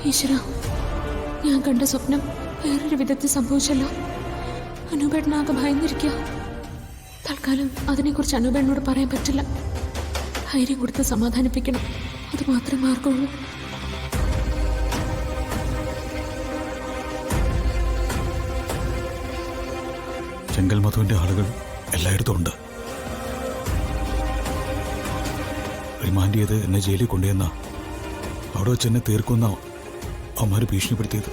ഈശ്വര, ഞാൻ കണ്ട സ്വപ്നം വേറൊരു വിധത്തിൽ സംഭവിച്ചല്ലോ. അനൂപേട്ടനാകെ ഭയന്നിരിക്കുക. തൽക്കാലം അതിനെക്കുറിച്ച് അനൂപേട്ടനോട് പറയാൻ പറ്റില്ല. ധൈര്യം കൊടുത്ത് സമാധാനിപ്പിക്കണം. അത് മാത്രമേ മാർഗമുള്ളൂ. ചെങ്കൽ മധുവിന്റെ ആളുകൾ എല്ലായിടത്തും ഉണ്ട്. റിമാൻഡ് ചെയ്ത് എന്നെ ജയിലിൽ കൊണ്ടുവന്ന അവിടെ വെച്ച് എന്നെ തീർക്കുന്ന അവന്മാര് ഭീഷണിപ്പെടുത്തിയത്.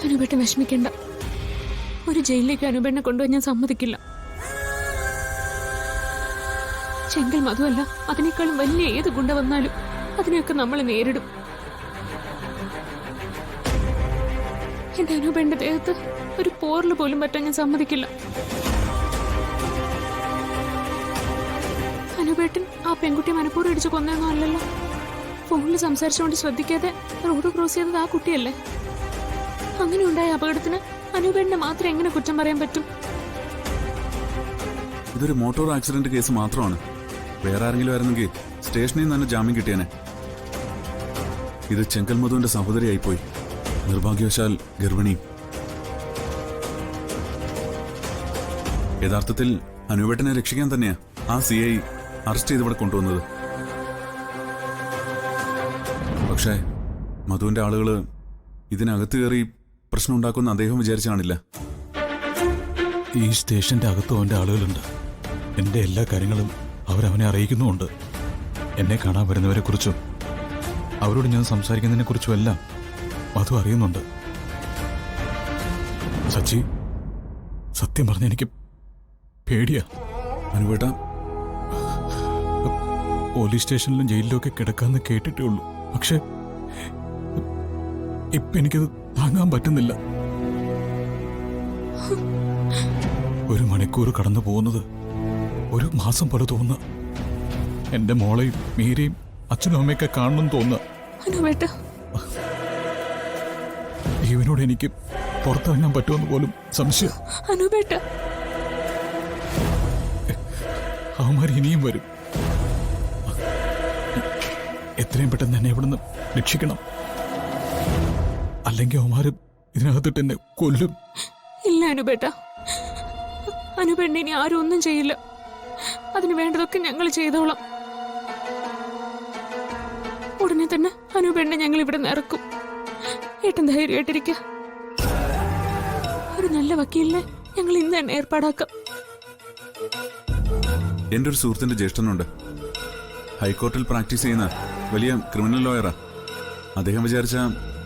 അനുപേട്ടൻ വിഷമിക്കണ്ട. ഒരു ജയിലിലേക്ക് അനുപേട്ടനെ കൊണ്ടുപോയി ഞാൻ സമ്മതിക്കില്ല. ചെങ്കൽ മധുവല്ല, അതിനേക്കാളും വലിയ ഏത് ഗുണ്ട വന്നാലും അതിനെയൊക്കെ നമ്മൾ നേരിടും. എന്റെ അനുപേട്ടന്റെ ദേഹത്ത് ഒരു പോറില് പോലും പറ്റാൻ ഞാൻ സമ്മതിക്കില്ല. അനുപേട്ടൻ ആ പെൺകുട്ടിയെ മനഃപൂർവ്വം ഇടിച്ച് കൊന്നൊന്നും അല്ലല്ലോ. ഫോണിൽ സംസാരിച്ചുകൊണ്ട് ശ്രദ്ധിക്കാതെ റോഡ് ക്രോസ് ചെയ്തത് ആ കുട്ടിയല്ലേ? അങ്ങനെ ഉണ്ടായ അപകടത്തിന് അനുപേട്ടനെ മാത്രം എങ്ങനെ കുറ്റം പറയാൻ പറ്റും? ഇതൊരു മോട്ടോർ ആക്സിഡന്റ് കേസ് മാത്രമാണ്. വേറെ ആരെങ്കിലും ആയിരുന്നെങ്കിൽ സ്റ്റേഷനിൽ നിന്ന് തന്നെ ജാമ്യം കിട്ടിയേനെ. ഇത് ചെങ്കൽ മധുവിന്റെ സഹോദരിയായിപ്പോയി. നിർഭാഗ്യവശാൽ ഗർഭിണി. യഥാർത്ഥത്തിൽ അനുവേട്ടനെ രക്ഷിക്കാൻ തന്നെയാ ആ CI അറസ്റ്റ് ചെയ്ത് ഇവിടെ കൊണ്ടുവന്നത്. പക്ഷേ മധുവിന്റെ ആളുകള് ഇതിനകത്ത് കയറി പ്രശ്നം ഉണ്ടാക്കുന്ന അദ്ദേഹം വിചാരിച്ചു കാണില്ല. ഈ സ്റ്റേഷന്റെ അകത്തും അവന്റെ ആളുകളുണ്ട്. എന്റെ എല്ലാ കാര്യങ്ങളും അവരവനെ അറിയിക്കുന്നുമുണ്ട്. എന്നെ കാണാൻ വരുന്നവരെ കുറിച്ചും അവരോട് ഞാൻ സംസാരിക്കുന്നതിനെ കുറിച്ചും എല്ലാം മധു അറിയുന്നുണ്ട്. സച്ചി, സത്യം പറഞ്ഞ എനിക്ക് പേടിയാ. അനുവേട്ട, പോലീസ് സ്റ്റേഷനിലും ജയിലിലും ഒക്കെ കിടക്കാന്ന് കേട്ടിട്ടേ ഉള്ളൂ. പക്ഷെ ഇപ്പൊ എനിക്കത് താങ്ങാൻ പറ്റുന്നില്ല. ഒരു മണിക്കൂർ കടന്നു പോകുന്നത് ഒരു മാസം പോലെ തോന്നുക. എന്റെ മോളെയും മീരയും അച്ഛനും അമ്മയൊക്കെ കാണണമെന്ന് തോന്നുക. ഇവനോട് എനിക്ക് പുറത്തിറങ്ങാൻ പറ്റുമെന്ന് പോലും സംശയം. അവന്മാർ ഇനിയും വരും. എത്രയും പെട്ടെന്ന് എന്നെ ഇവിടുന്ന് രക്ഷിക്കണം. അല്ലെങ്കിൽ അവന്മാര് ഇതിനകത്തിട്ട് എന്നെ കൊല്ലും. ഇല്ല അനുപേട്ട, അനുപേട്ടനെ ഇനി ആരും ഒന്നും ചെയ്യില്ല. അതിന് വേണ്ടതൊക്കെ ഞങ്ങൾ ചെയ്തോളാം. ഉടനെ തന്നെ അനുപേട്ടനെ ഞങ്ങൾ ഇവിടെ നിന്ന് ഇറക്കും. ഏട്ടൻ ധൈര്യമായിട്ടിരിക്ക. ഒരു നല്ല വക്കീലിനെ ഞങ്ങൾ ഇന്ന് തന്നെ ഏർപ്പാടാക്കാം. എന്റെ ഒരു സുഹൃത്തിന്റെ ജ്യേഷ്ഠനുണ്ട്. ഹൈക്കോർട്ടിൽ പ്രാക്ടീസ് ചെയ്യുന്ന വലിയ ക്രിമിനൽ ലോയറാ. അദ്ദേഹം വിചാരിച്ച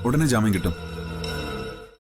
ഉടനെ ജാമ്യം കിട്ടും.